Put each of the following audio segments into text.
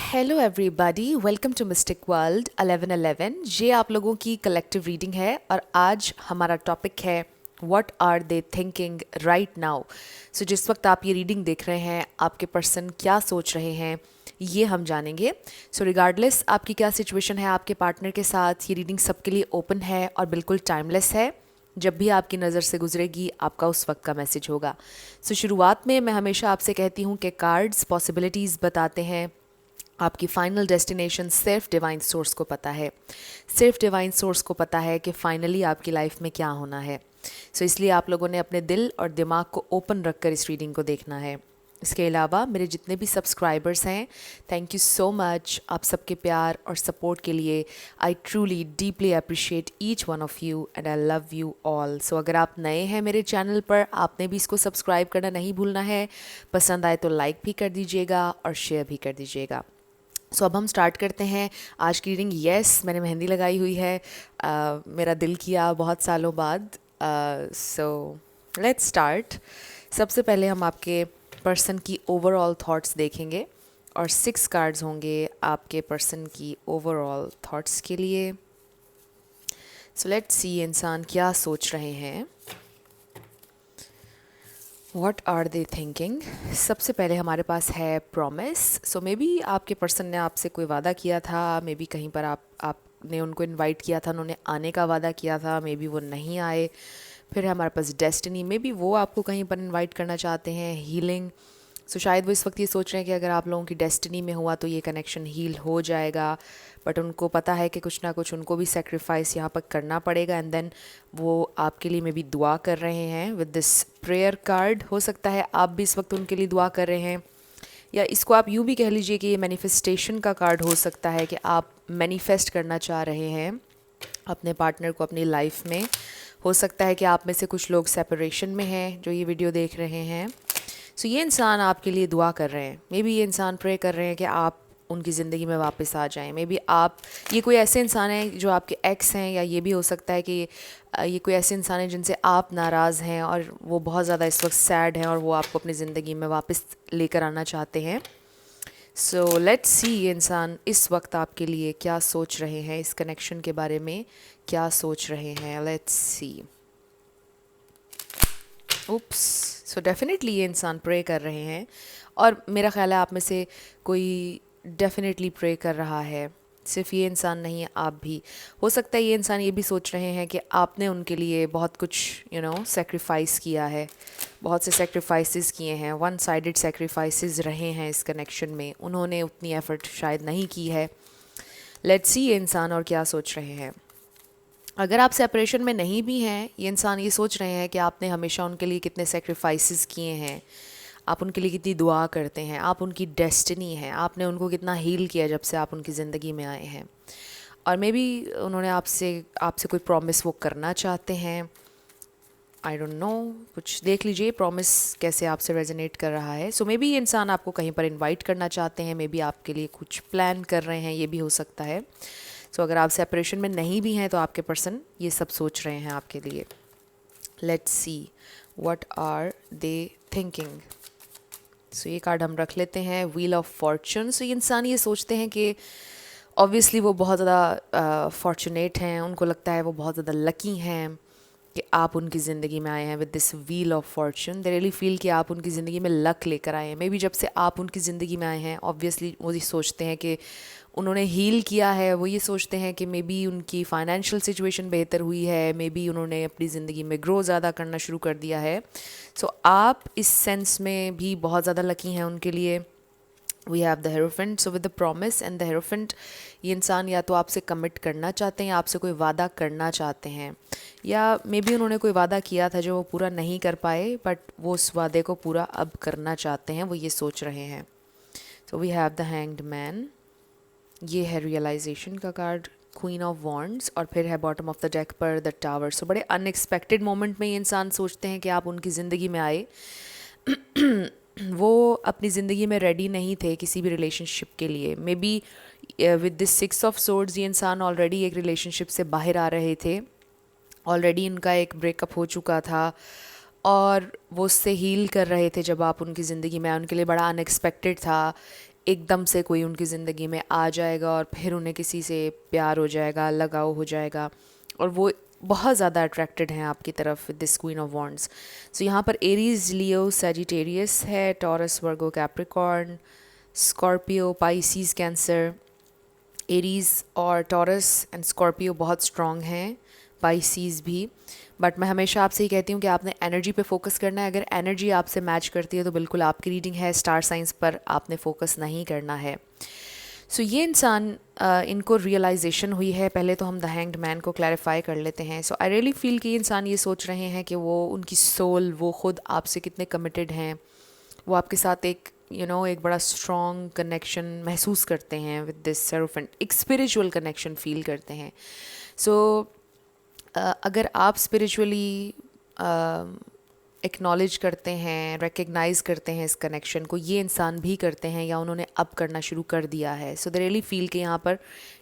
Hello everybody, welcome to mystic world 1111। ये आप लोगों की कलेक्टिव रीडिंग है और आज हमारा टॉपिक है what are they thinking right now. So जिस वक्त आप ये रीडिंग देख रहे हैं, आपके पर्सन क्या सोच रहे हैं ये हम जानेंगे। सो रिगार्डलेस आपकी क्या सिचुएशन है आपके पार्टनर के साथ, ये रीडिंग सबके लिए ओपन है और बिल्कुल टाइमलेस है। जब भी आपकी नज़र से गुजरेगी आपका उस वक्त का मैसेज होगा। सो शुरुआत में मैं हमेशा आपसे कहती हूँ कि कार्ड्स पॉसिबिलिटीज़ बताते हैं, आपकी फाइनल डेस्टिनेशन सिर्फ डिवाइन सोर्स को पता है। सिर्फ डिवाइन सोर्स को पता है कि फाइनली आपकी लाइफ में क्या होना है। सो इसलिए आप लोगों ने अपने दिल और दिमाग को ओपन रखकर इस रीडिंग को देखना है। इसके अलावा मेरे जितने भी सब्सक्राइबर्स हैं, थैंक यू सो मच आप सबके प्यार और सपोर्ट के लिए। I truly deeply appreciate each one of you and I love you all. So अगर आप नए हैं मेरे चैनल पर, आपने भी इसको सब्सक्राइब करना नहीं भूलना है। पसंद आए तो लाइक भी कर दीजिएगा और शेयर भी कर दीजिएगा। सो अब हम स्टार्ट करते हैं आज की रीडिंग। यस, मैंने मेहंदी लगाई हुई है। मेरा दिल किया बहुत सालों बाद। So let's start. सबसे पहले हम आपके पर्सन की ओवरऑल थॉट्स देखेंगे और 6 कार्ड्स होंगे आपके पर्सन की ओवरऑल थॉट्स के लिए। सो लेट्स सी इंसान क्या सोच रहे हैं। What are they thinking. सबसे पहले हमारे पास है प्रॉमिस। सो मे बी आपके पर्सन ने आपसे कोई वादा किया था, मे बी कहीं पर आपने उनको इनवाइट किया था, उन्होंने आने का वादा किया था, मे बी वो नहीं आए। फिर है हमारे पास डेस्टिनी, मे बी वो आपको कहीं पर इनवाइट करना चाहते हैं। हीलिंग, सो शायद वो इस वक्त ये सोच रहे हैं कि अगर आप लोगों की डेस्टिनी में हुआ तो ये कनेक्शन हील हो जाएगा, बट उनको पता है कि कुछ ना कुछ उनको भी सेक्रीफाइस यहाँ पर करना पड़ेगा। एंड देन वो आपके लिए मे बी दुआ कर रहे हैं विद दिस प्रेयर कार्ड। हो सकता है आप भी इस वक्त उनके लिए दुआ कर रहे हैं, या इसको आप यूँ भी कह लीजिए कि ये मैनिफेस्टेशन का कार्ड हो सकता है कि आप मैनिफेस्ट करना चाह रहे हैं अपने पार्टनर को अपनी लाइफ में। हो सकता है कि आप में से कुछ लोग सेपरेशन में हैं जो ये वीडियो देख रहे हैं। सो ये इंसान आपके लिए दुआ कर रहे हैं। मे बी ये इंसान प्रे कर रहे हैं कि आप उनकी ज़िंदगी में वापस आ जाएं। मे बी आप, ये कोई ऐसे इंसान है जो आपके एक्स हैं, या ये भी हो सकता है कि ये कोई ऐसे इंसान है जिनसे आप नाराज़ हैं और वो बहुत ज़्यादा इस वक्त सैड हैं और वो आपको अपनी ज़िंदगी में वापस लेकर आना चाहते हैं। सो लेट्स सी ये इंसान इस वक्त आपके लिए क्या सोच रहे हैं, इस कनेक्शन के बारे में क्या सोच रहे हैं। Let's see. Oops. So definitely ये इंसान प्रे कर रहे हैं और मेरा ख्याल है आप में से कोई डेफिनेटली प्रे कर रहा है। सिर्फ ये इंसान नहीं है, आप भी। हो सकता है ये इंसान ये भी सोच रहे हैं कि आपने उनके लिए बहुत कुछ सेक्रीफाइस किया है, बहुत से सेक्रीफाइसेस किए हैं, वन साइडेड सेक्रीफाइसेस रहे हैं इस कनेक्शन में। उन्होंने उतनी एफर्ट शायद नहीं की है। लेट्स सी ये इंसान और क्या सोच रहे हैं। अगर आप सेपरेशन में नहीं भी हैं, ये इंसान ये सोच रहे हैं कि आपने हमेशा उनके लिए कितने सेक्रीफाइसेस किए हैं, आप उनके लिए कितनी दुआ करते हैं, आप उनकी डेस्टिनी हैं, आपने उनको कितना हील किया जब से आप उनकी ज़िंदगी में आए हैं। और मे बी उन्होंने आपसे आपसे कोई प्रॉमिस वो करना चाहते हैं। आई डोंट नो, कुछ देख लीजिए प्रॉमिस कैसे आपसे रेजोनेट कर रहा है। सो मे बी ये इंसान आपको कहीं पर इनवाइट करना चाहते हैं, मे बी आपके लिए कुछ प्लान कर रहे हैं, ये भी हो सकता है। सो अगर आप सेपरेशन में नहीं भी हैं तो आपके पर्सन ये सब सोच रहे हैं आपके लिए। Let's see what are they thinking. So ये कार्ड हम रख लेते हैं, व्हील ऑफ फॉर्चून। सो ये इंसान ये सोचते हैं कि ऑब्वियसली वो बहुत ज़्यादा फॉर्चुनेट हैं, उनको लगता है वो बहुत ज़्यादा लकी हैं कि आप उनकी ज़िंदगी में आए हैं with this wheel of Fortune. They really feel कि आप उनकी ज़िंदगी में लक लेकर आए हैं। मे बी जब से आप उनकी ज़िंदगी में आए हैं, ऑब्वियसली वो ये सोचते हैं कि उन्होंने हील किया है। वो ये सोचते हैं कि मे बी उनकी फ़ाइनेंशियल सिचुएशन बेहतर हुई है, मे बी उन्होंने अपनी ज़िंदगी में ग्रो ज़्यादा करना शुरू कर दिया है। सो आप इस सेंस में भी बहुत ज़्यादा लकी हैं उनके लिए। We have the hierophant. So with the promise and the hierophant, ये इंसान या तो आपसे कमिट करना चाहते हैं, आपसे कोई वादा करना चाहते हैं, या मे बी उन्होंने कोई वादा किया था जो वो पूरा नहीं कर पाए, बट वो उस वादे को पूरा अब करना चाहते हैं, वो ये सोच रहे हैं। So we have the hanged man. ये है रियलाइजेशन का कार्ड, क्वीन ऑफ वॉन्ड्स, और फिर है बॉटम ऑफ द डेक पर द टावर। सो बड़े अनएक्सपेक्टेड मोमेंट में ये इंसान सोचते हैं कि आप उनकी ज़िंदगी में आए। वो अपनी ज़िंदगी में रेडी नहीं थे किसी भी रिलेशनशिप के लिए। May be with this 6 of swords ये इंसान ऑलरेडी एक रिलेशनशिप से बाहर आ रहे थे, ऑलरेडी उनका एक ब्रेकअप हो चुका था और वो उससे हील कर रहे थे जब आप उनकी ज़िंदगी में आए। उनके लिए बड़ा अनएक्सपेक्टेड था। एकदम से कोई उनकी ज़िंदगी में आ जाएगा और फिर उन्हें किसी से प्यार हो जाएगा, लगाव हो जाएगा और वो बहुत ज़्यादा अट्रैक्टेड हैं आपकी तरफ with this queen of wands. So यहाँ पर एरीज, लियो, सैजिटेरियस है, Taurus, Virgo, Capricorn, Scorpio, Pisces, Cancer. Aries और टॉरस एंड स्कॉर्पियो बहुत स्ट्रॉन्ग हैं, पाइसीज भी। बट मैं हमेशा आपसे ही कहती हूँ कि आपने एनर्जी पे फोकस करना है। अगर एनर्जी आपसे मैच करती है तो बिल्कुल आपकी रीडिंग है। स्टार साइंस पर आपने फोकस नहीं करना है। सो ये इंसान इनको रियलाइजेशन हुई है। पहले तो हम द हैंग्ड मैन को क्लैरिफाई कर लेते हैं। सो आई रियली फील कि ये इंसान ये सोच रहे हैं कि वो उनकी सोल, वो खुद आपसे कितने कमिटेड हैं, वो आपके साथ एक एक बड़ा स्ट्रॉन्ग कनेक्शन महसूस करते हैं विद दिस सेरोफेंट, एक स्पिरिचुअल कनेक्शन फील करते हैं। सो अगर आप स्पिरिचुअली एक्नॉलेज करते हैं, रिकग्नाइज करते हैं इस कनेक्शन को, ये इंसान भी करते हैं या उन्होंने अब करना शुरू कर दिया है। सो दे रियली फील कि यहाँ पर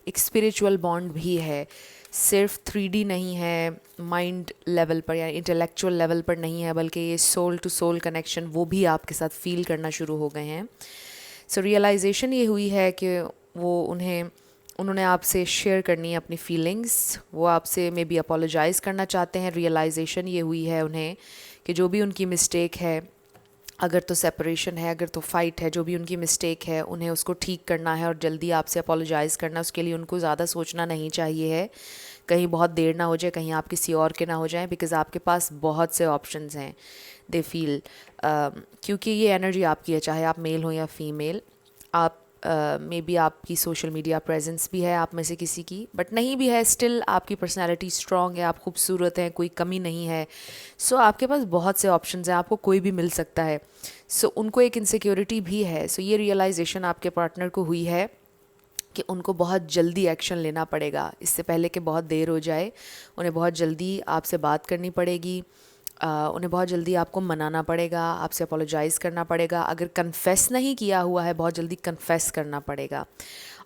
एक स्पिरिचुअल बॉन्ड भी है, सिर्फ 3D नहीं है, माइंड लेवल पर या इंटेलेक्चुअल लेवल पर नहीं है, बल्कि ये सोल टू सोल कनेक्शन वो भी आपके साथ फील करना शुरू हो गए हैं। सो रियलाइजेशन ये हुई है कि उन्होंने आपसे शेयर करनी है अपनी फीलिंग्स, वो आपसे मे बी अपोलोजाइज़ करना चाहते हैं। रियलाइजेशन ये हुई है उन्हें कि जो भी उनकी मिस्टेक है, अगर तो सेपरेशन है, अगर तो फाइट है, जो भी उनकी मिस्टेक है उन्हें उसको ठीक करना है और जल्दी आपसे अपोलोजाइज़ करना। उसके लिए उनको ज़्यादा सोचना नहीं चाहिए है, कहीं बहुत देर ना हो जाए, कहीं आप किसी और के ना हो जाएं, बिकॉज़ आपके पास बहुत से ऑप्शंस हैं। दे फील क्योंकि ये एनर्जी आपकी है, चाहे आप मेल हो या फीमेल। आप मे बी आपकी सोशल मीडिया प्रेजेंस भी है आप में से किसी की, बट नहीं भी है, स्टिल आपकी पर्सनालिटी स्ट्रॉन्ग है, आप खूबसूरत हैं, कोई कमी नहीं है। सो आपके पास बहुत से ऑप्शंस हैं, आपको कोई भी मिल सकता है। सो उनको एक इनसिक्योरिटी भी है। सो ये रियलाइजेशन आपके पार्टनर को हुई है कि उनको बहुत जल्दी एक्शन लेना पड़ेगा, इससे पहले कि बहुत देर हो जाए। उन्हें बहुत जल्दी आपसे बात करनी पड़ेगी, उन्हें बहुत जल्दी आपको मनाना पड़ेगा, आपसे अपोलोजाइज़ करना पड़ेगा। अगर कन्फेस नहीं किया हुआ है, बहुत जल्दी कन्फेस करना पड़ेगा।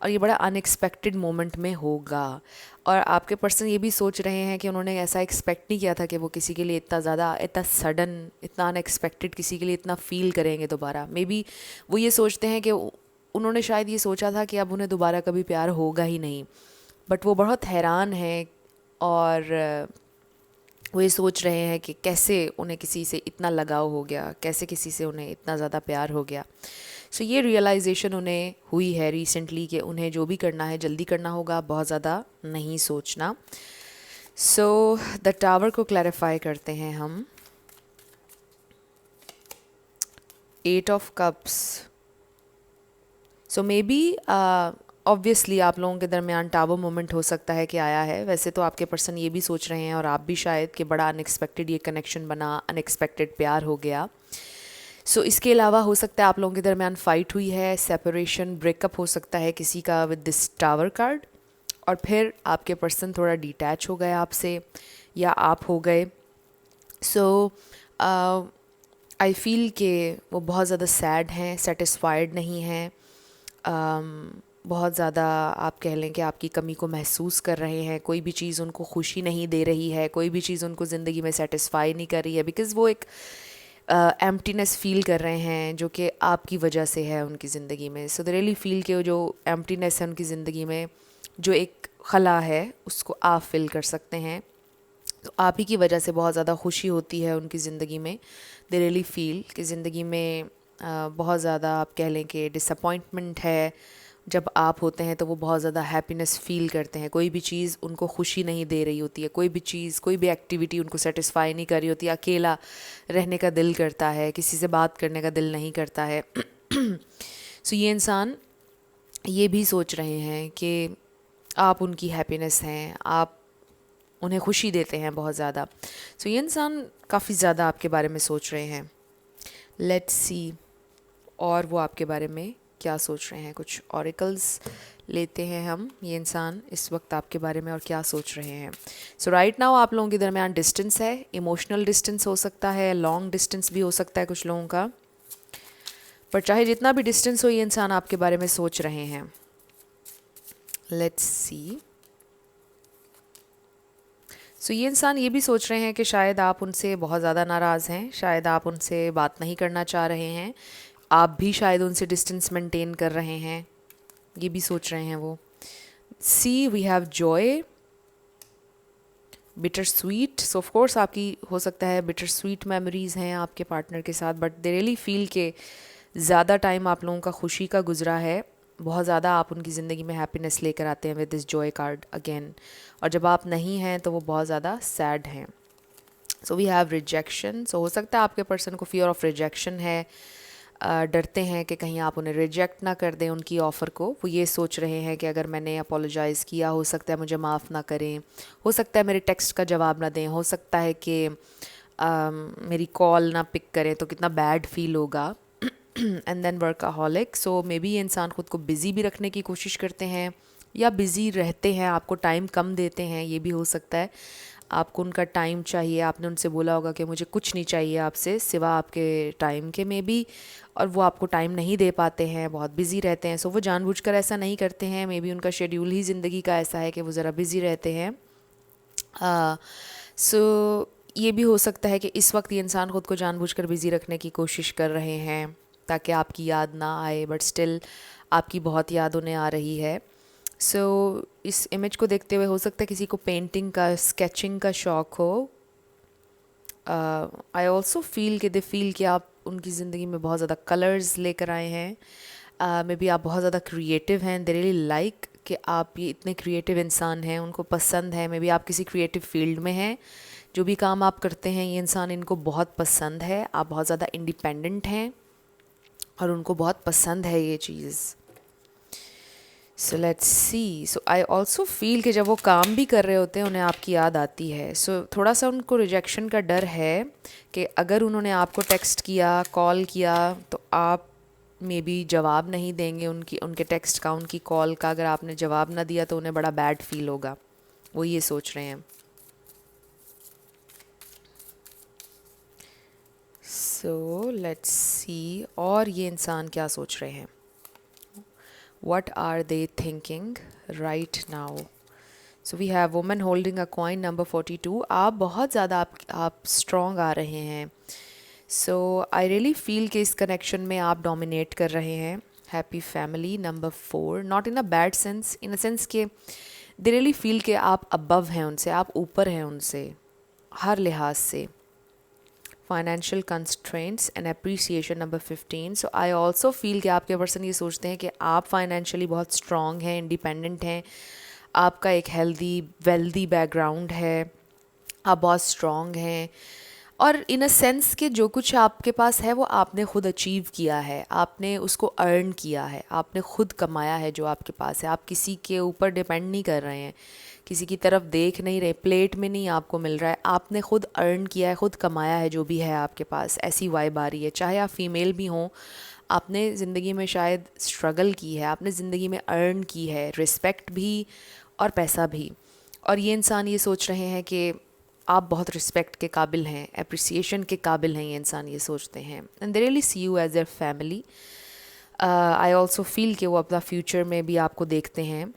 और ये बड़ा अनएक्सपेक्टेड मोमेंट में होगा। और आपके पर्सन ये भी सोच रहे हैं कि उन्होंने ऐसा एक्सपेक्ट नहीं किया था कि वो किसी के लिए इतना ज़्यादा, इतना सडन, इतना अनएक्सपेक्टेड किसी के लिए इतना फ़ील करेंगे दोबारा। मे बी वो ये सोचते हैं कि उन्होंने शायद ये सोचा था कि अब उन्हें दोबारा कभी प्यार होगा ही नहीं, बट वो बहुत हैरान हैं और वो ये सोच रहे हैं कि कैसे उन्हें किसी से इतना लगाव हो गया, कैसे किसी से उन्हें इतना ज़्यादा प्यार हो गया। सो ये रियलाइजेशन उन्हें हुई है रिसेंटली कि उन्हें जो भी करना है जल्दी करना होगा, बहुत ज़्यादा नहीं सोचना। सो द टावर को क्लैरिफाई करते हैं हम। 8 of cups. So may be obviously आप लोगों के दरमियान टावर मोमेंट हो सकता है कि आया है। वैसे तो आपके पर्सन ये भी सोच रहे हैं और आप भी शायद कि बड़ा अनएक्सपेक्टेड ये कनेक्शन बना, अनएक्सपेक्टेड प्यार हो गया। सो इसके अलावा हो सकता है आप लोगों के दरमियान फ़ाइट हुई है, सेपरेशन, ब्रेकअप हो सकता है किसी का विद दिस टावर कार्ड, और फिर आपके पर्सन थोड़ा डिटैच हो गए आपसे या आप हो गए। सो आई फील कि वो बहुत ज़्यादा सैड हैं, सेटिस्फाइड नहीं हैं, बहुत ज़्यादा आप कह लें कि आपकी कमी को महसूस कर रहे हैं। कोई भी चीज़ उनको खुशी नहीं दे रही है, कोई भी चीज़ उनको ज़िंदगी में सेटिस्फाई नहीं कर रही है, बिकॉज़ वो एक एम्प्टीनेस फील कर रहे हैं जो कि आपकी वजह से है उनकी ज़िंदगी में। सो दे रियली फील कि वो जो एम्प्टीनेस है उनकी ज़िंदगी में, जो एक खला है, उसको आप फिल कर सकते हैं। तो आप ही की वजह से बहुत ज़्यादा खुशी होती है उनकी ज़िंदगी में। दे रियली फील कि ज़िंदगी में बहुत ज़्यादा आप कह लें कि डिसअपॉइंटमेंट है। जब आप होते हैं तो वो बहुत ज़्यादा हैप्पीनेस फ़ील करते हैं। कोई भी चीज़ उनको खुशी नहीं दे रही होती है, कोई भी चीज़, कोई भी एक्टिविटी उनको सेटिस्फाई नहीं कर रही होती है। अकेला रहने का दिल करता है, किसी से बात करने का दिल नहीं करता है। सो ये इंसान ये भी सोच रहे हैं कि आप उनकी हैप्पीनेस हैं, आप उन्हें खुशी देते हैं बहुत ज़्यादा। सो ये इंसान काफ़ी ज़्यादा आपके बारे में सोच रहे हैं। लेट्स सी और वो आपके बारे में क्या सोच रहे हैं। कुछ ऑरिकल्स लेते हैं हम, ये इंसान इस वक्त आपके बारे में और क्या सोच रहे हैं। सो राइट नाउ आप लोगों के दरमियान डिस्टेंस है, इमोशनल डिस्टेंस हो सकता है, लॉन्ग डिस्टेंस भी हो सकता है कुछ लोगों का, पर चाहे जितना भी डिस्टेंस हो, ये इंसान आपके बारे में सोच रहे हैं। Let's see. सो ये इंसान ये भी सोच रहे हैं कि शायद आप उनसे बहुत ज़्यादा नाराज़ हैं, शायद आप उनसे बात नहीं करना चाह रहे हैं, आप भी शायद उनसे डिस्टेंस मेंटेन कर रहे हैं, ये भी सोच रहे हैं वो। See we have joy, bitter sweet. So of course आपकी हो सकता है बिटर स्वीट मेमोरीज हैं आपके पार्टनर के साथ, बट दे रियली फील के ज़्यादा टाइम आप लोगों का खुशी का गुजरा है, बहुत ज़्यादा आप उनकी ज़िंदगी में हैप्पीनेस लेकर आते हैं with this Joy card again. और जब आप नहीं हैं तो वो बहुत ज़्यादा सैड हैं। So we have rejection. So हो सकता है आपके पर्सन को फियर ऑफ रिजेक्शन है, डरते हैं कि कहीं आप उन्हें रिजेक्ट ना कर दें उनकी ऑफ़र को। वो ये सोच रहे हैं कि अगर मैंने अपोलोजाइज़ किया, हो सकता है मुझे माफ़ ना करें, हो सकता है मेरे टेक्स्ट का जवाब ना दें, हो सकता है कि मेरी कॉल ना पिक करें तो कितना बैड फील होगा। And then workaholic. So maybe ये इंसान ख़ुद को बिज़ी भी रखने की कोशिश करते हैं या बिज़ी रहते हैं, आपको टाइम कम देते हैं, ये भी हो सकता है। आपको उनका टाइम चाहिए, आपने उनसे बोला होगा कि मुझे कुछ नहीं चाहिए आपसे सिवा आपके टाइम के मे बी, और वो आपको टाइम नहीं दे पाते हैं, बहुत बिज़ी रहते हैं। सो वो जानबूझकर ऐसा नहीं करते हैं, मे बी उनका शेड्यूल ही ज़िंदगी का ऐसा है कि वो ज़रा बिज़ी रहते हैं। सो ये भी हो सकता है कि इस वक्त ये इंसान ख़ुद को जानबूझकर बिज़ी रखने की कोशिश कर रहे हैं ताकि आपकी याद ना आए, बट स्टिल आपकी बहुत याद उन्हें आ रही है। सो इस इमेज को देखते हुए हो सकता है किसी को पेंटिंग का, स्केचिंग का शौक़ हो। आई ऑल्सो फील कि दे फील कि आप उनकी ज़िंदगी में बहुत ज़्यादा कलर्स लेकर आए हैं। मे बी आप बहुत ज़्यादा क्रिएटिव हैं, दे रियली लाइक कि आप ये इतने क्रिएटिव इंसान हैं, उनको पसंद है। मे बी आप किसी क्रिएटिव फील्ड में हैं, जो भी काम आप करते हैं ये इंसान इनको बहुत पसंद है। आप बहुत ज़्यादा इंडिपेंडेंट हैं और उनको बहुत पसंद है ये चीज़। So let's see. So I also feel कि जब वो काम भी कर रहे होते हैं उन्हें आपकी याद आती है। सो थोड़ा सा उनको रिजेक्शन का डर है कि अगर उन्होंने आपको टेक्स्ट किया, कॉल किया, तो आप मे बी जवाब नहीं देंगे उनके टेक्स्ट का, उनकी कॉल का। अगर आपने जवाब ना दिया तो उन्हें बड़ा बैड फील होगा, वो ये सोच रहे हैं। सो लेट्स सी और ये इंसान क्या सोच रहे हैं। What are they thinking right now? So we have woman holding a coin, number 42. आप बहुत ज़्यादा आप strong आ रहे हैं। So I really feel कि इस connection में आप dominate कर रहे हैं। Happy family, number 4. Not in a bad sense, in a sense कि they really feel कि आप above हैं उनसे, आप ऊपर हैं उनसे हर लिहाज से। Financial constraints and appreciation, number 15. So I also feel कि आपके पर्सन ये सोचते हैं कि आप फाइनेंशियली बहुत स्ट्रॉन्ग हैं, इंडिपेंडेंट हैं, आपका एक हेल्दी वेल्दी बैकग्राउंड है, आप बहुत स्ट्रॉन्ग हैं, और इन अ सेंस कि जो कुछ आपके पास है वो आपने खुद अचीव किया है, आपने उसको अर्न किया है, आपने खुद कमाया है जो आपके पास है। आप किसी के ऊपर डिपेंड नहीं कर रहे हैं, किसी की तरफ देख नहीं रहे, प्लेट में नहीं आपको मिल रहा है, आपने खुद अर्न किया है, खुद कमाया है जो भी है आपके पास। ऐसी वाइब आ रही है, चाहे आप फीमेल भी हों, आपने ज़िंदगी में शायद स्ट्रगल की है, आपने ज़िंदगी में अर्न की है, रिस्पेक्ट भी और पैसा भी। और ये इंसान ये सोच रहे हैं कि आप बहुत रिस्पेक्ट के काबिल हैं, अप्रिसिएशन के काबिल हैं, ये इंसान ये सोचते हैं। And they really see you as their family. I also feel कि वो अपना फ्यूचर में भी आपको देखते हैं।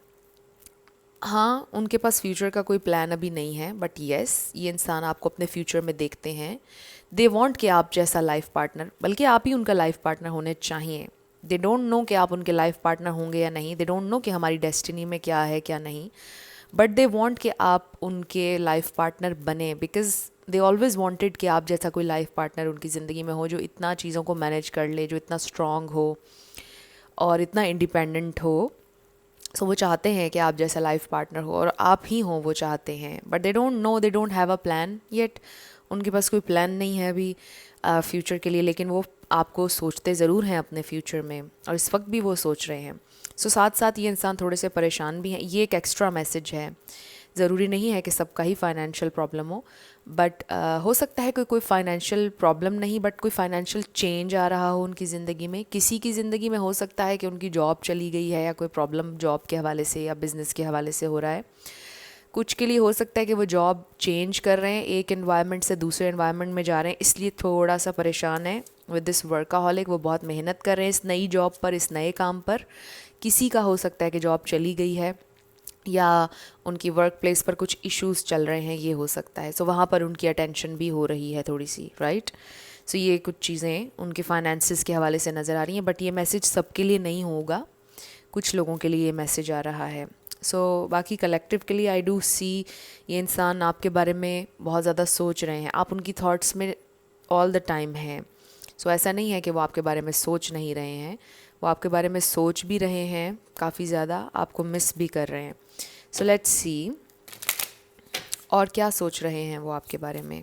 हाँ, उनके पास फ्यूचर का कोई प्लान अभी नहीं है, बट येस ये इंसान आपको अपने फ्यूचर में देखते हैं। दे वांट कि आप जैसा लाइफ पार्टनर, बल्कि आप ही उनका लाइफ पार्टनर होने चाहिए। दे डोंट नो कि आप उनके लाइफ पार्टनर होंगे या नहीं, दे डोंट नो कि हमारी डेस्टिनी में क्या है क्या नहीं, बट दे वांट कि आप उनके लाइफ पार्टनर बने, बिकॉज दे ऑलवेज़ वांटेड कि आप जैसा कोई लाइफ पार्टनर उनकी ज़िंदगी में हो, जो इतना चीज़ों को मैनेज कर ले, जो इतना स्ट्रॉन्ग हो और इतना इंडिपेंडेंट हो। सो वो चाहते हैं कि आप जैसा लाइफ पार्टनर हो, और आप ही हो वो चाहते हैं, but they don't know, they don't have a plan yet. उनके पास कोई प्लान नहीं है अभी फ्यूचर के लिए, लेकिन वो आपको सोचते ज़रूर हैं अपने फ्यूचर में, और इस वक्त भी वो सोच रहे हैं। सो साथ साथ ये इंसान थोड़े से परेशान भी हैं। ये एक एक्स्ट्रा मैसेज है, ज़रूरी नहीं है कि सबका ही फाइनेंशियल प्रॉब्लम हो, बट हो सकता है कोई फाइनेंशियल प्रॉब्लम नहीं, बट कोई फाइनेंशियल चेंज आ रहा हो उनकी ज़िंदगी में। किसी की ज़िंदगी में हो सकता है कि उनकी जॉब चली गई है, या कोई प्रॉब्लम जॉब के हवाले से या बिज़नेस के हवाले से हो रहा है। कुछ के लिए हो सकता है कि वो जॉब चेंज कर रहे हैं, एक एनवायरनमेंट से दूसरे एनवायरनमेंट में जा रहे हैं, इसलिए थोड़ा सा परेशान है विद दिस वर्काहॉलिक। वो बहुत मेहनत कर रहे हैं इस नई जॉब पर, इस नए काम पर। किसी का हो सकता है कि जॉब चली गई है, या उनकी वर्क प्लेस पर कुछ इश्यूज़ चल रहे हैं, ये हो सकता है। सो वहाँ पर उनकी अटेंशन भी हो रही है थोड़ी सी, राइट। सो ये कुछ चीज़ें उनके फाइनेंसिस के हवाले से नज़र आ रही हैं, बट ये मैसेज सबके लिए नहीं होगा, कुछ लोगों के लिए ये मैसेज आ रहा है। सो बाकी कलेक्टिव के लिए आई डू सी ये इंसान आपके बारे में बहुत ज़्यादा सोच रहे हैं, आप उनकी थॉट्स में ऑल द टाइम हैं। सो ऐसा नहीं है कि वो आपके बारे में सोच नहीं रहे हैं, वो आपके बारे में सोच भी रहे हैं काफ़ी ज़्यादा, आपको मिस भी कर रहे हैं। सो लेट्स सी और क्या सोच रहे हैं वो आपके बारे में।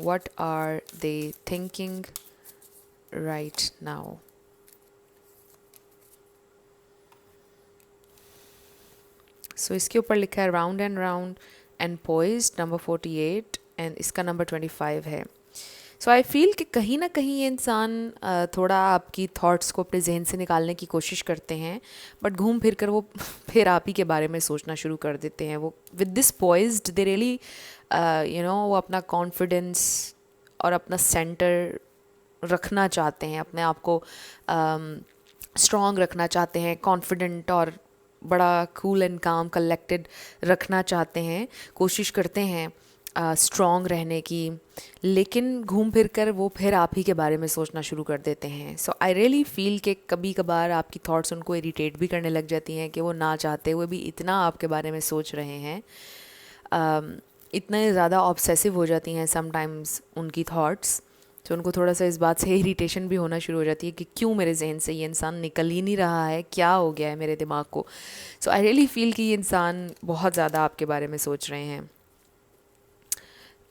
What are they thinking right now? So इसके ऊपर लिखा है round and round and poised, number 48 and इसका नंबर 25 है। सो आई फील कि कहीं ना कहीं ये इंसान थोड़ा आपकी थॉट्स को अपने जहन से निकालने की कोशिश करते हैं, बट घूम फिर कर वो फिर आप ही के बारे में सोचना शुरू कर देते हैं। वो with this poised they really वो अपना कॉन्फिडेंस और अपना सेंटर रखना चाहते हैं, अपने आप को स्ट्रॉन्ग रखना चाहते हैं, कॉन्फिडेंट और बड़ा कूल एंड काम कलेक्टेड रखना चाहते हैं, कोशिश करते हैं स्ट्रॉन्ग रहने की, लेकिन घूम फिर कर वो फिर आप ही के बारे में सोचना शुरू कर देते हैं। सो आई रियली फील कि कभी कभार आपकी थॉट्स उनको इरिटेट भी करने लग जाती हैं कि वो ना चाहते हुए भी इतना आपके बारे में सोच रहे हैं, इतने ज़्यादा ऑब्सेसिव हो जाती हैं समटाइम्स उनकी थॉट्स। तो उनको थोड़ा सा इस बात से इरिटेशन भी होना शुरू हो जाती है कि क्यों मेरे जहन से ये इंसान निकल ही नहीं रहा है, क्या हो गया है मेरे दिमाग को। सो आई रियली फील कि ये इंसान बहुत ज़्यादा आपके बारे में सोच रहे हैं,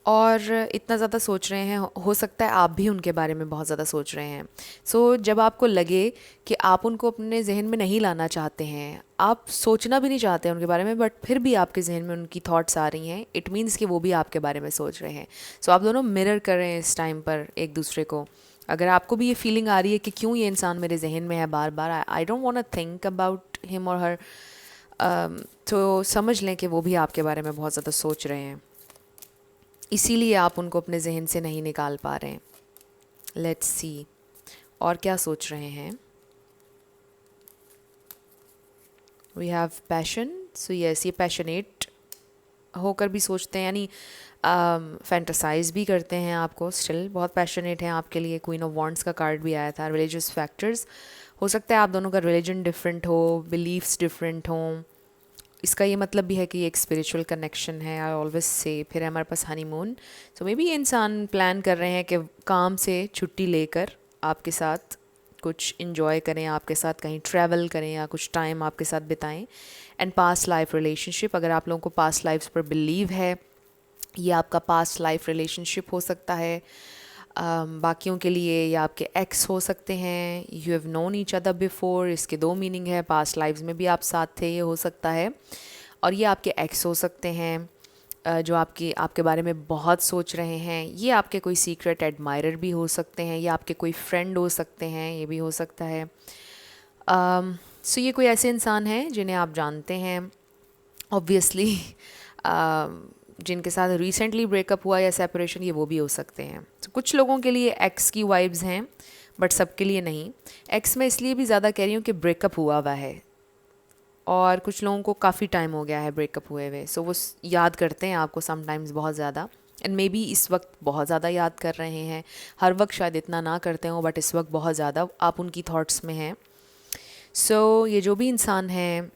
और इतना ज़्यादा सोच रहे हैं, हो सकता है आप भी उनके बारे में बहुत ज़्यादा सोच रहे हैं। सो जब आपको लगे कि आप उनको अपने जहन में नहीं लाना चाहते हैं, आप सोचना भी नहीं चाहते हैं उनके बारे में, बट फिर भी आपके जहन में उनकी थॉट्स आ रही हैं, इट मीन्स कि वो भी आपके बारे में सोच रहे हैं। सो आप दोनों मिरर करें इस टाइम पर एक दूसरे को। अगर आपको भी ये फीलिंग आ रही है कि क्यों ये इंसान मेरे जहन में है बार बार, I don't want to think about him और हर, तो समझ लें कि वो भी आपके बारे में बहुत ज़्यादा सोच रहे हैं, इसीलिए आप उनको अपने जहन से नहीं निकाल पा रहे हैं। लेट्स सी और क्या सोच रहे हैं। We have passion, so yes, ये पैशनेट होकर भी सोचते हैं, यानी फैंटासाइज भी करते हैं आपको, स्टिल बहुत पैशनेट हैं आपके लिए। क्वीन ऑफ वॉन्ड्स का कार्ड भी आया था। रिलीजियस फैक्टर्स, हो सकता है आप दोनों का रिलीजन डिफरेंट हो, बिलीव्स डिफरेंट हों, इसका ये मतलब भी है कि ये एक स्पिरिचुअल कनेक्शन है, आई ऑलवेज से। फिर है हमारे पास हनीमून, सो मे बी ये इंसान प्लान कर रहे हैं कि काम से छुट्टी लेकर आपके साथ कुछ इन्जॉय करें, आपके साथ कहीं ट्रैवल करें या कुछ टाइम आपके साथ बिताएं। एंड पास्ट लाइफ रिलेशनशिप, अगर आप लोगों को पास्ट लाइफ्स पर बिलीव है, ये आपका पास्ट लाइफ रिलेशनशिप हो सकता है। बाकियों के लिए ये आपके एक्स हो सकते हैं, you have known each other before, इसके दो मीनिंग है, पास्ट लाइव्स में भी आप साथ थे, ये हो सकता है। और ये आपके एक्स हो सकते हैं जो आपके बारे में बहुत सोच रहे हैं, ये आपके कोई सीक्रेट एडमायरर भी हो सकते हैं, ये आपके कोई फ्रेंड हो सकते हैं, ये भी हो सकता है। सो ये कोई ऐसे इंसान हैं जिन्हें आप जानते हैं ऑब्वियसली, जिनके साथ रिसेंटली ब्रेकअप हुआ या सेपरेशन, ये वो भी हो सकते हैं। तो कुछ लोगों के लिए एक्स की वाइब्स हैं, बट सबके लिए नहीं। एक्स में इसलिए भी ज़्यादा कह रही हूँ कि ब्रेकअप हुआ है, और कुछ लोगों को काफ़ी टाइम हो गया है ब्रेकअप हुए हुए, सो वो याद करते हैं आपको समटाइम्स बहुत ज़्यादा, एंड मे बी इस वक्त बहुत ज़्यादा याद कर रहे हैं। हर वक्त शायद इतना ना करते हो, बट इस वक्त बहुत ज़्यादा आप उनकी थॉट्स में हैं। सो ये जो भी इंसान हैं,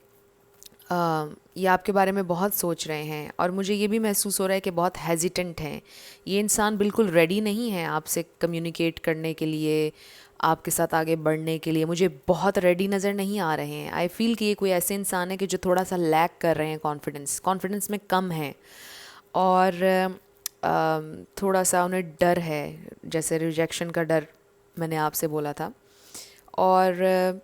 ये आपके बारे में बहुत सोच रहे हैं, और मुझे ये भी महसूस हो रहा है कि बहुत हेजिटेंट हैं। ये इंसान बिल्कुल रेडी नहीं है आपसे कम्युनिकेट करने के लिए, आपके साथ आगे बढ़ने के लिए। मुझे बहुत रेडी नज़र नहीं आ रहे हैं। आई फील कि ये कोई ऐसे इंसान है कि जो थोड़ा सा लैक कर रहे हैं, कॉन्फिडेंस में कम है, और थोड़ा सा उन्हें डर है, जैसे रिजेक्शन का डर मैंने आपसे बोला था, और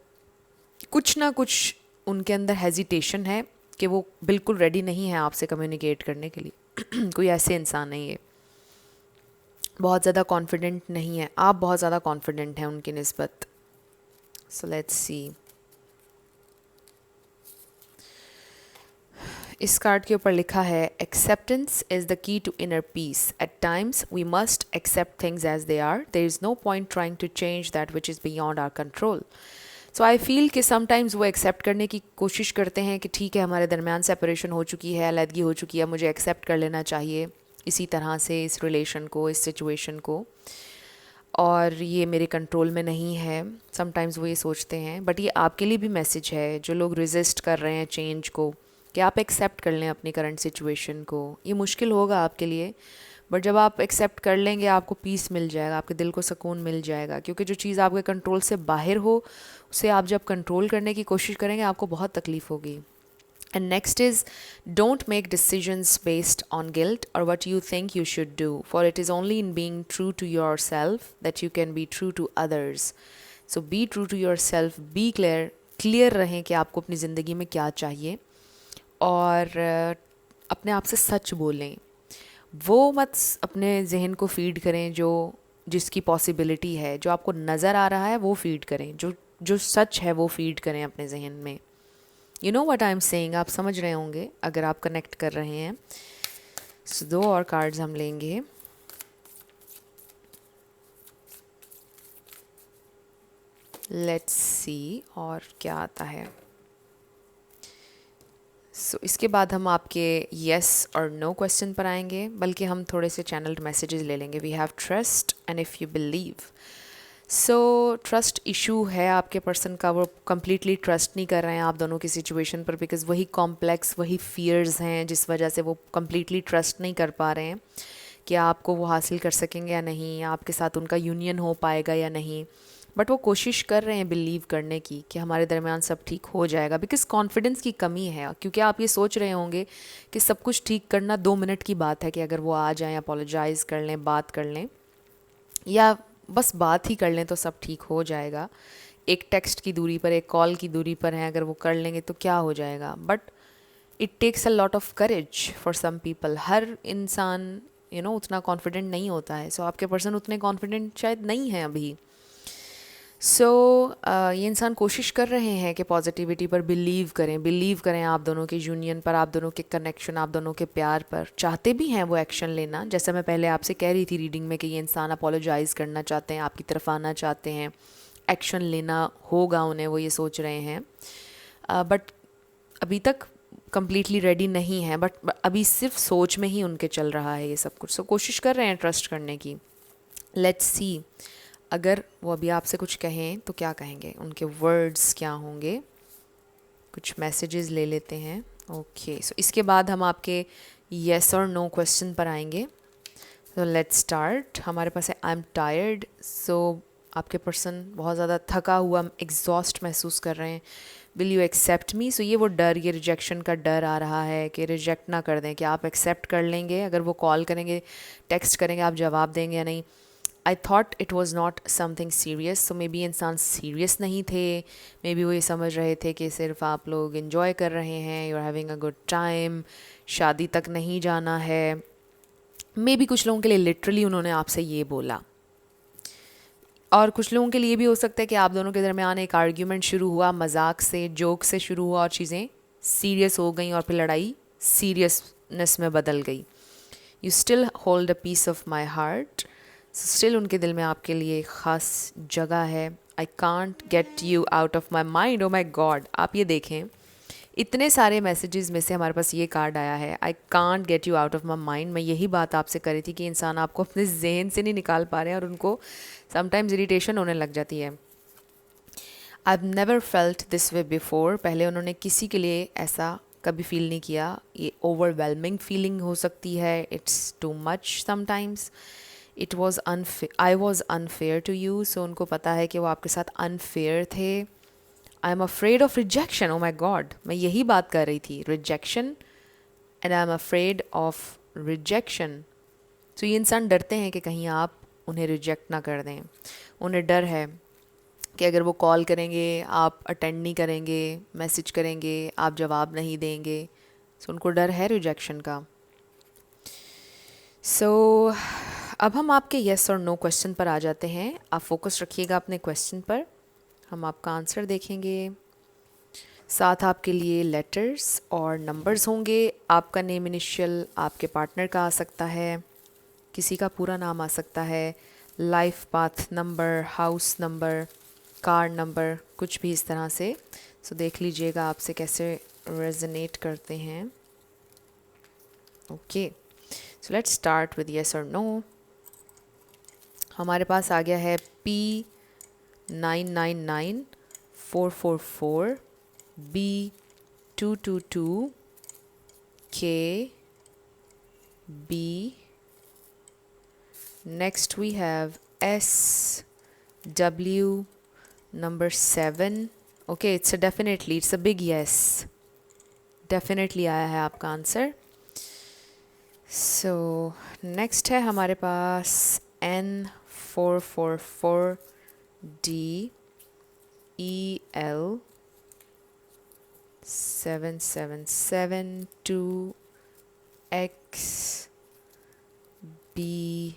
कुछ ना कुछ उनके अंदर हेजिटेशन है कि वो बिल्कुल रेडी नहीं है आपसे कम्युनिकेट करने के लिए। कोई ऐसे इंसान नहीं है, बहुत ज़्यादा कॉन्फिडेंट नहीं है, आप बहुत ज़्यादा कॉन्फिडेंट हैं उनकी निस्बत। सो लेट्स सी, इस कार्ड के ऊपर लिखा है acceptance is the key to inner peace. At times we must accept things as they are, there is no point trying to change that which is beyond our control. So I feel कि sometimes वो accept करने की कोशिश करते हैं कि ठीक है, हमारे दरमियान सेपरेशन हो चुकी है, अलहदगी हो चुकी है, मुझे एक्सेप्ट कर लेना चाहिए, इसी तरह से इस रिलेशन को, इस सिचुएशन को, और ये मेरे कंट्रोल में नहीं है। समटाइम्स वो ये सोचते हैं, बट ये आपके लिए भी मैसेज है जो लोग रेजिस्ट कर रहे हैं चेंज को, कि आप एक्सेप्ट कर लें अपनी करंट सिचुएशन को। ये मुश्किल होगा आपके लिए, बट जब आप एक्सेप्ट कर लेंगे आपको पीस मिल जाएगा, आपके दिल को सुकून मिल जाएगा, क्योंकि जो चीज़ आपके कंट्रोल से बाहर हो उसे आप जब कंट्रोल करने की कोशिश करेंगे आपको बहुत तकलीफ़ होगी। And next is, don't make decisions based on guilt or what you think you should do, for it is only in being true to yourself that you can be true to others. So be true to yourself, be clear रहें कि आपको अपनी ज़िंदगी में क्या चाहिए, और अपने आप से सच बोलें। वो मत अपने जहन को फीड करें जो जिसकी पॉसिबिलिटी है, जो आपको नज़र आ रहा है वो फीड करें, जो जो सच है वो फीड करें अपने जहन में। You know what I am saying, आप समझ रहे होंगे अगर आप कनेक्ट कर रहे हैं। सो 2 और कार्ड्स हम लेंगे। लेट्स सी और क्या आता है। सो इसके बाद हम आपके येस और नो क्वेश्चन पर आएंगे, बल्कि हम थोड़े से चैनल्ड मैसेजेस ले लेंगे। We have trust and if you believe. So trust issue है आपके पर्सन का, वो कम्प्लीटली ट्रस्ट नहीं कर रहे हैं आप दोनों की सिचुएशन पर, बिकॉज वही कॉम्प्लेक्स, वही फियर्स हैं जिस वजह से वो कम्प्लीटली ट्रस्ट नहीं कर पा रहे हैं कि आपको वो हासिल कर सकेंगे या नहीं, आपके साथ उनका यूनियन हो पाएगा या नहीं। बट वो कोशिश कर रहे हैं बिलीव करने की कि हमारे दरमियान सब ठीक हो जाएगा, बिकॉज कॉन्फिडेंस की कमी है। क्योंकि आप ये सोच रहे होंगे कि सब कुछ ठीक करना 2 मिनट की बात है, कि अगर वो आ जाएं, अपोलोजाइज़ कर लें, बात कर लें, या बस बात ही कर लें तो सब ठीक हो जाएगा। एक टेक्स्ट की दूरी पर, एक कॉल की दूरी पर हैं, अगर वो कर लेंगे तो क्या हो जाएगा। But it takes a lot of courage for some people. हर इंसान उतना कॉन्फिडेंट नहीं होता है। सो आपके पर्सन उतने कॉन्फिडेंट शायद नहीं हैं अभी। सो ये इंसान कोशिश कर रहे हैं कि पॉजिटिविटी पर बिलीव करें आप दोनों के यूनियन पर, आप दोनों के कनेक्शन, आप दोनों के प्यार पर। चाहते भी हैं वो एक्शन लेना, जैसा मैं पहले आपसे कह रही थी रीडिंग में कि ये इंसान अपोलोजाइज़ करना चाहते हैं, आपकी तरफ आना चाहते हैं, एक्शन लेना होगा उन्हें, वो ये सोच रहे हैं। बट अभी तक कम्प्लीटली रेडी नहीं है, बट अभी सिर्फ सोच में ही उनके चल रहा है ये सब कुछ। सो कोशिश कर रहे हैं ट्रस्ट करने की। लेट्स सी, अगर वो अभी आपसे कुछ कहें तो क्या कहेंगे, उनके वर्ड्स क्या होंगे। कुछ मैसेजेस ले लेते हैं। ओके, सो इसके बाद हम आपके येस और नो क्वेश्चन पर आएंगे। तो लेट्स स्टार्ट। हमारे पास है आई एम टायर्ड। सो आपके पर्सन बहुत ज़्यादा थका हुआ, एग्जॉस्ट महसूस कर रहे हैं। विल यू एक्सेप्ट मी। सो ये वो डर, ये रिजेक्शन का डर आ रहा है कि रिजेक्ट ना कर दें, कि आप एक्सेप्ट कर लेंगे, अगर वो कॉल करेंगे, टेक्स्ट करेंगे, आप जवाब देंगे या नहीं। I thought it was not something serious. So may be इंसान सीरियस नहीं थे, मे बी वो ये समझ रहे थे कि सिर्फ आप लोग इन्जॉय कर रहे हैं, you are having a good time, शादी तक नहीं जाना है। मे बी कुछ लोगों के लिए लिटरली उन्होंने आपसे ये बोला, और कुछ लोगों के लिए भी हो सकता है कि आप दोनों के दरमियान एक आर्ग्यूमेंट शुरू हुआ, मजाक से, जोक से शुरू हुआ, और चीज़ें सीरियस हो गई और फिर लड़ाई सीरियसनेस में बदल गई। You still hold a piece of my heart. Still उनके दिल में आपके लिए एक ख़ास जगह है। I can't get you out of my mind. Oh my god, आप ये देखें, इतने सारे मैसेजेस में से हमारे पास ये कार्ड आया है, I can't get you out of my mind. मैं यही बात आपसे करी थी कि इंसान आपको अपने जहन से नहीं निकाल पा रहे हैं, और उनको समटाइम्स इरिटेशन होने लग जाती है। I have never felt this way before. पहले उन्होंने किसी के लिए ऐसा कभी फील नहीं किया। ये ओवरवेलमिंग फीलिंग हो सकती है, it's too much sometimes. It was I was unfair to you. So उनको पता है कि वो आपके साथ अनफेयर थे। I am afraid of rejection. Oh my God, मैं यही बात कर रही थी, rejection, and I am afraid of rejection. तो ये इंसान डरते हैं कि कहीं आप उन्हें रिजेक्ट ना कर दें। उन्हें डर है कि अगर वो कॉल करेंगे आप अटेंड नहीं करेंगे, मैसेज करेंगे आप जवाब नहीं देंगे। सो उनको डर है रिजेक्शन का। सो अब हम आपके येस और नो क्वेश्चन पर आ जाते हैं। आप फोकस रखिएगा अपने क्वेश्चन पर, हम आपका आंसर देखेंगे। साथ आपके लिए लेटर्स और नंबर्स होंगे। आपका नेम इनिशियल आपके पार्टनर का आ सकता है, किसी का पूरा नाम आ सकता है, life path number, house number, car number, कुछ भी इस तरह से। सो देख लीजिएगा आपसे कैसे रेजोनेट करते हैं। Okay, so let's start with yes और नो। हमारे पास आ गया है P999444, B222, K, B. Next we have S, W, number 7. Okay, it's a big yes. Definitely आया है आपका आंसर। So next है हमारे पास N444, D, E, L, 7772, X, B,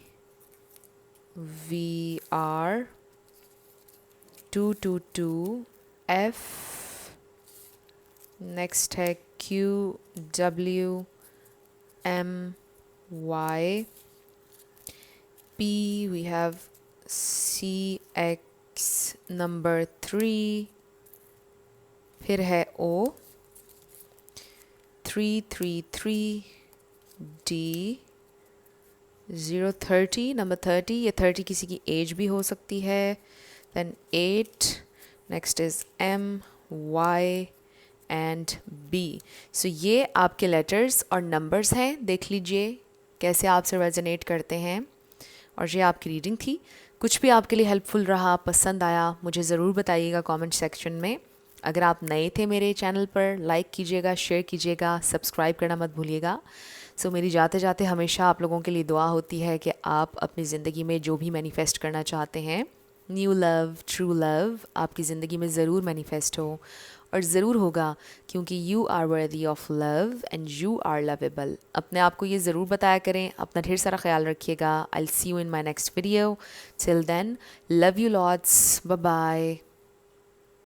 V, R, 222, F. Next है Q, W, M, Y, P. We have C, X, number 3. फिर है O, 333, D, 030, number 30। ये 30 किसी की एज भी हो सकती है। Then 8. Next is M, Y and B. सो ये आपके लेटर्स और नंबर्स हैं। देख लीजिए कैसे आपसे रेजोनेट करते हैं। और ये आपकी रीडिंग थी। कुछ भी आपके लिए हेल्पफुल रहा, पसंद आया, मुझे ज़रूर बताइएगा कमेंट सेक्शन में। अगर आप नए थे मेरे चैनल पर, लाइक कीजिएगा, शेयर कीजिएगा, सब्सक्राइब करना मत भूलिएगा। सो मेरी जाते जाते हमेशा आप लोगों के लिए दुआ होती है कि आप अपनी ज़िंदगी में जो भी मैनिफेस्ट करना चाहते हैं, न्यू लव, ट्रू लव, आपकी ज़िंदगी में ज़रूर मैनिफेस्ट हो। और ज़रूर होगा, क्योंकि you are worthy of love and you are lovable. अपने आप को ये ज़रूर बताया करें। अपना ढेर सारा ख्याल रखिएगा। I will see you in my next video. Till then, love you lots, bye bye.